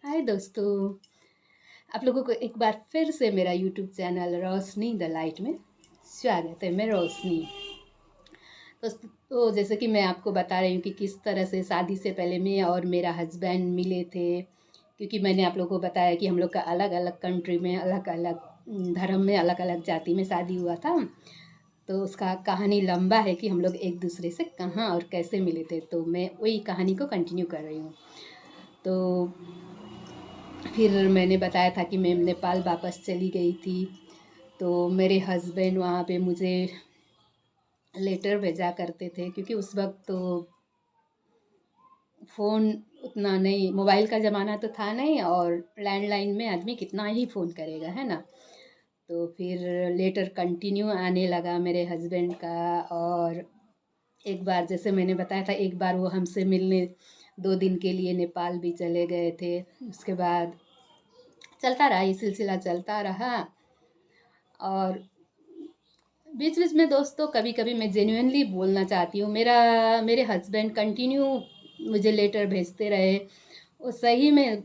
हाय दोस्तों, आप लोगों को एक बार फिर से मेरा YouTube channel Roshni the light में स्वागत है। मैं रोशनी। तो जैसे कि मैं आपको बता रही हूँ कि किस तरह से शादी से पहले मैं और मेरा हस्बैंड मिले थे, क्योंकि मैंने आप लोगों को बताया कि हम लोग का अलग अलग कंट्री में, अलग अलग धर्म में, अलग अलग जाति में शादी हुआ था। तो उसका कहानी लंबा है कि हम लोग एक दूसरे से कहाँ और कैसे मिले थे। तो मैं वही कहानी को कंटिन्यू कर रही हूँ। तो फिर मैंने बताया था कि मैं नेपाल वापस चली गई थी। तो मेरे हस्बैंड वहाँ पे मुझे लेटर भेजा करते थे, क्योंकि उस वक्त तो फ़ोन उतना नहीं, मोबाइल का ज़माना तो था नहीं, और लैंडलाइन में आदमी कितना ही फ़ोन करेगा, है ना। तो फिर लेटर कंटिन्यू आने लगा मेरे हस्बैंड का। और एक बार, जैसे मैंने बताया था, एक बार वो हमसे मिलने 2 दिन के लिए नेपाल भी चले गए थे। उसके बाद चलता रहा, ये सिलसिला चलता रहा। और बीच बीच में दोस्तों कभी कभी मैं जेन्युइनली बोलना चाहती हूँ, मेरे हस्बैंड कंटिन्यू मुझे लेटर भेजते रहे। वो सही में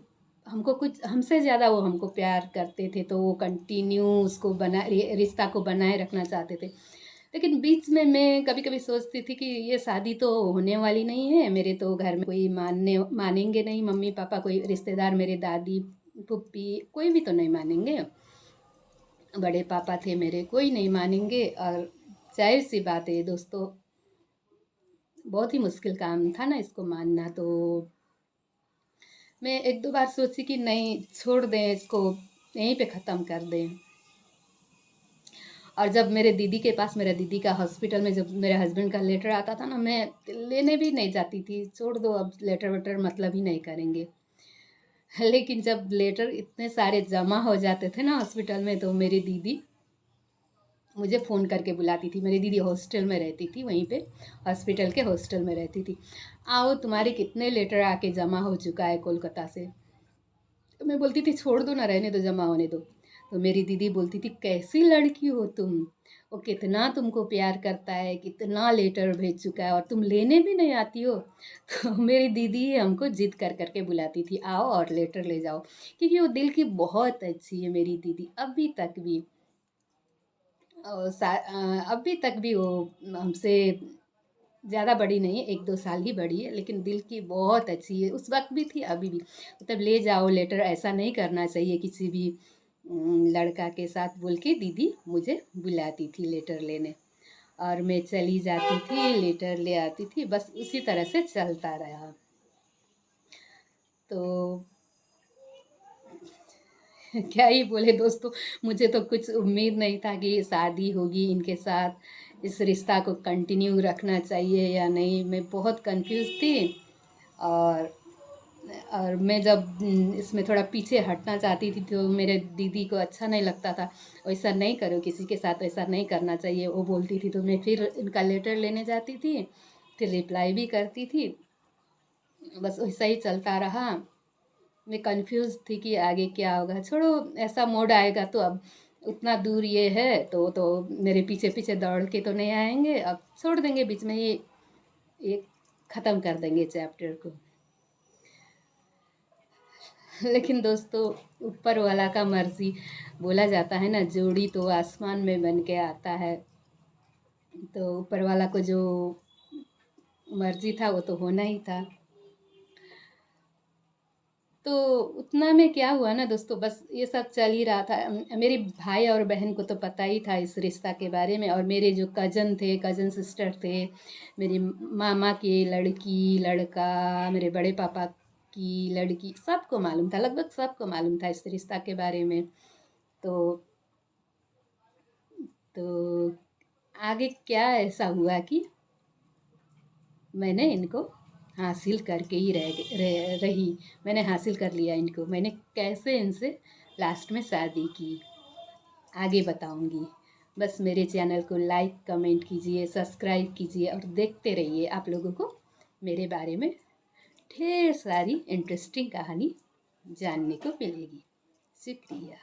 हमको, कुछ हमसे ज़्यादा वो हमको प्यार करते थे, तो वो कंटिन्यू उसको रिश्ता को बनाए रखना चाहते थे। लेकिन बीच में मैं कभी कभी सोचती थी कि ये शादी तो होने वाली नहीं है, मेरे तो घर में कोई मानेंगे नहीं, मम्मी पापा, कोई रिश्तेदार, मेरे दादी पुप्पी, कोई भी तो नहीं मानेंगे। बड़े पापा थे मेरे, कोई नहीं मानेंगे। और जाहिर सी बात है दोस्तों, बहुत ही मुश्किल काम था ना इसको मानना। तो मैं एक दो बार सोची कि नहीं, छोड़ दें इसको, यहीं पे ख़त्म कर दें। और जब मेरे दीदी के पास, मेरा दीदी का हॉस्पिटल में जब मेरे हस्बैंड का लेटर आता था ना, मैं लेने भी नहीं जाती थी, छोड़ दो अब लेटर वेटर, मतलब ही नहीं करेंगे। लेकिन जब लेटर इतने सारे जमा हो जाते थे ना हॉस्पिटल में, तो मेरी दीदी मुझे फ़ोन करके बुलाती थी। मेरी दीदी हॉस्टल में रहती थी, वहीं पे हॉस्पिटल के हॉस्टल में रहती थी। आओ, तुम्हारे कितने लेटर आके जमा हो चुका है कोलकाता से। तो मैं बोलती थी छोड़ दो ना, रहने दो, जमा होने दो। तो मेरी दीदी बोलती थी कैसी लड़की हो तुम, वो कितना तुमको प्यार करता है, कितना लेटर भेज चुका है, और तुम लेने भी नहीं आती हो। तो मेरी दीदी हमको जिद कर करके बुलाती थी, आओ और लेटर ले जाओ, क्योंकि वो दिल की बहुत अच्छी है मेरी दीदी, अभी तक भी। अभी तक भी वो हमसे ज़्यादा बड़ी नहीं है, 1-2 साल ही बड़ी है, लेकिन दिल की बहुत अच्छी है, उस वक्त भी थी, अभी भी। मतलब ले जाओ लेटर, ऐसा नहीं करना चाहिए किसी भी लड़का के साथ, बोल के दीदी मुझे बुलाती थी लेटर लेने। और मैं चली जाती थी, लेटर ले आती थी, बस उसी तरह से चलता रहा। तो क्या ही बोले दोस्तों, मुझे तो कुछ उम्मीद नहीं था कि शादी होगी इनके साथ, इस रिश्ता को कंटिन्यू रखना चाहिए या नहीं। मैं बहुत कंफ्यूज थी। और मैं जब इसमें थोड़ा पीछे हटना चाहती थी, तो मेरे दीदी को अच्छा नहीं लगता था। वैसा नहीं करो, किसी के साथ ऐसा नहीं करना चाहिए, वो बोलती थी। तो मैं फिर इनका लेटर लेने जाती थी, फिर रिप्लाई भी करती थी, बस वैसा ही चलता रहा। मैं कंफ्यूज थी कि आगे क्या होगा। छोड़ो, ऐसा मोड आएगा तो अब उतना दूर ये है, तो मेरे पीछे पीछे दौड़ के तो नहीं आएंगे, अब छोड़ देंगे बीच में, ये ख़त्म कर देंगे चैप्टर को। लेकिन दोस्तों, ऊपर वाला का मर्जी, बोला जाता है ना, जोड़ी तो आसमान में बन के आता है। तो ऊपर वाला को जो मर्जी था वो तो होना ही था। तो उतना में क्या हुआ ना दोस्तों, बस ये सब चल ही रहा था। मेरे भाई और बहन को तो पता ही था इस रिश्ता के बारे में, और मेरे जो कज़न थे, कज़न सिस्टर थे, मेरी मामा की लड़की लड़का, मेरे बड़े पापा की लड़की, सबको मालूम था, लगभग सबको मालूम था इस रिश्ता के बारे में। तो तो आगे क्या ऐसा हुआ कि मैंने इनको हासिल करके ही रही। मैंने हासिल कर लिया इनको, मैंने कैसे इनसे लास्ट में शादी की, आगे बताऊंगी। बस मेरे चैनल को लाइक कमेंट कीजिए, सब्सक्राइब कीजिए, और देखते रहिए। आप लोगों को मेरे बारे में ढेर सारी इंटरेस्टिंग कहानी जानने को मिलेगी। शुक्रिया।